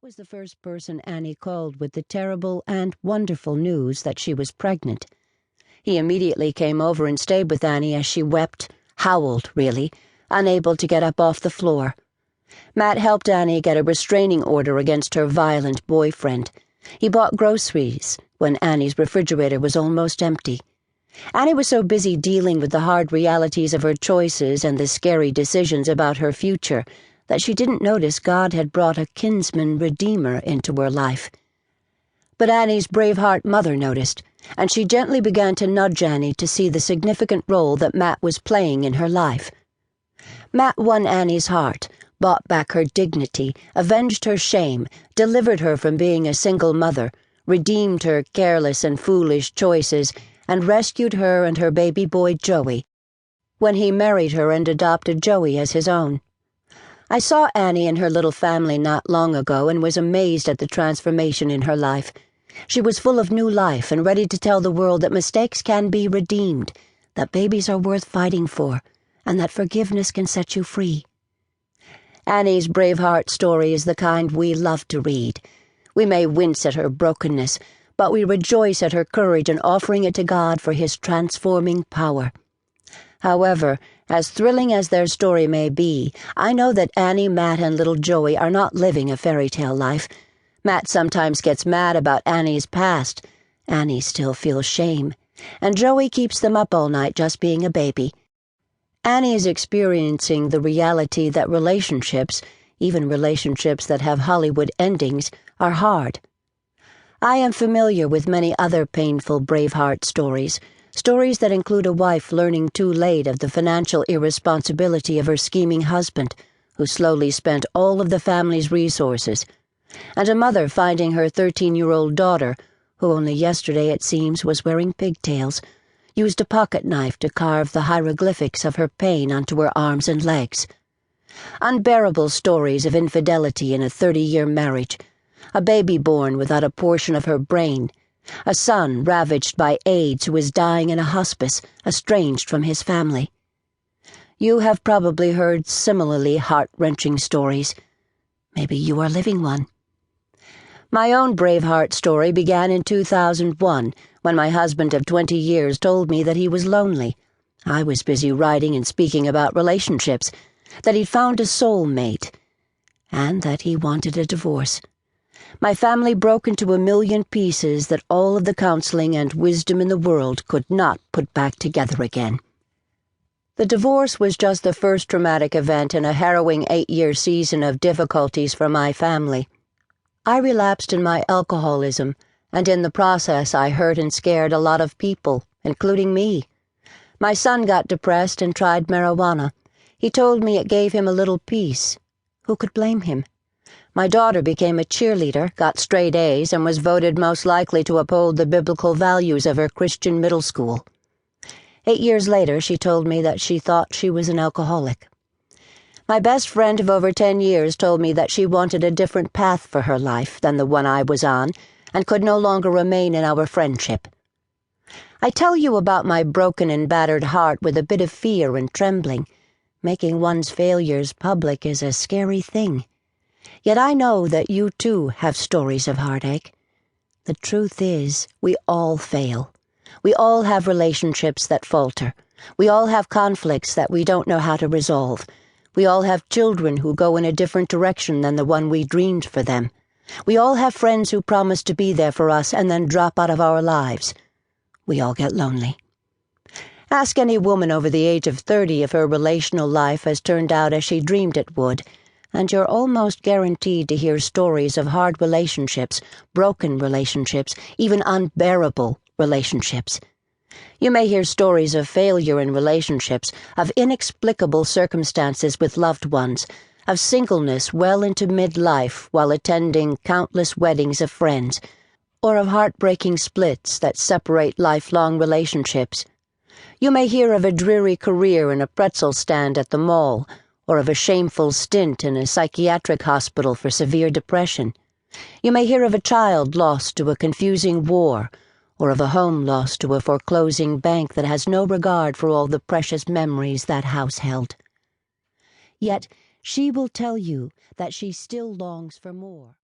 Matt was the first person Annie called with the terrible and wonderful news that she was pregnant. He immediately came over and stayed with Annie as she wept, howled, really, unable to get up off the floor. Matt helped Annie get a restraining order against her violent boyfriend. He bought groceries when Annie's refrigerator was almost empty. Annie was so busy dealing with the hard realities of her choices and the scary decisions about her future that she didn't notice God had brought a kinsman redeemer into her life. But Annie's Braveheart mother noticed, and she gently began to nudge Annie to see the significant role that Matt was playing in her life. Matt won Annie's heart, bought back her dignity, avenged her shame, delivered her from being a single mother, redeemed her careless and foolish choices, and rescued her and her baby boy Joey, when he married her and adopted Joey as his own. I saw Annie and her little family not long ago and was amazed at the transformation in her life. She was full of new life and ready to tell the world that mistakes can be redeemed, that babies are worth fighting for, and that forgiveness can set you free. Annie's Braveheart story is the kind we love to read. We may wince at her brokenness, but we rejoice at her courage in offering it to God for His transforming power. However, as thrilling as their story may be, I know that Annie, Matt, and little Joey are not living a fairy tale life. Matt sometimes gets mad about Annie's past. Annie still feels shame. And Joey keeps them up all night just being a baby. Annie is experiencing the reality that relationships, even relationships that have Hollywood endings, are hard. I am familiar with many other painful Braveheart stories that include a wife learning too late of the financial irresponsibility of her scheming husband, who slowly spent all of the family's resources, and a mother finding her 13-year-old daughter, who only yesterday, it seems, was wearing pigtails, used a pocket knife to carve the hieroglyphics of her pain onto her arms and legs. Unbearable stories of infidelity in a 30-year marriage, a baby born without a portion of her brain, a son ravaged by AIDS who is dying in a hospice, estranged from his family. You have probably heard similarly heart-wrenching stories. Maybe you are living one. My own Braveheart story began in 2001, when my husband of 20 years told me that he was lonely. I was busy writing and speaking about relationships, that he'd found a soulmate, and that he wanted a divorce. My family broke into a million pieces that all of the counseling and wisdom in the world could not put back together again. The divorce was just the first traumatic event in a harrowing 8-year season of difficulties for my family. I relapsed in my alcoholism, and in the process I hurt and scared a lot of people, including me. My son got depressed and tried marijuana. He told me it gave him a little peace. Who could blame him? My daughter became a cheerleader, got straight A's, and was voted most likely to uphold the biblical values of her Christian middle school. 8 years later, she told me that she thought she was an alcoholic. My best friend of over 10 years told me that she wanted a different path for her life than the one I was on, and could no longer remain in our friendship. I tell you about my broken and battered heart with a bit of fear and trembling. Making one's failures public is a scary thing. Yet I know that you too have stories of heartache. The truth is, we all fail. We all have relationships that falter. We all have conflicts that we don't know how to resolve. We all have children who go in a different direction than the one we dreamed for them. We all have friends who promise to be there for us and then drop out of our lives. We all get lonely. Ask any woman over the age of 30 if her relational life has turned out as she dreamed it would, and you're almost guaranteed to hear stories of hard relationships, broken relationships, even unbearable relationships. You may hear stories of failure in relationships, of inexplicable circumstances with loved ones, of singleness well into midlife while attending countless weddings of friends, or of heartbreaking splits that separate lifelong relationships. You may hear of a dreary career in a pretzel stand at the mall, or of a shameful stint in a psychiatric hospital for severe depression. You may hear of a child lost to a confusing war, or of a home lost to a foreclosing bank that has no regard for all the precious memories that house held. Yet she will tell you that she still longs for more.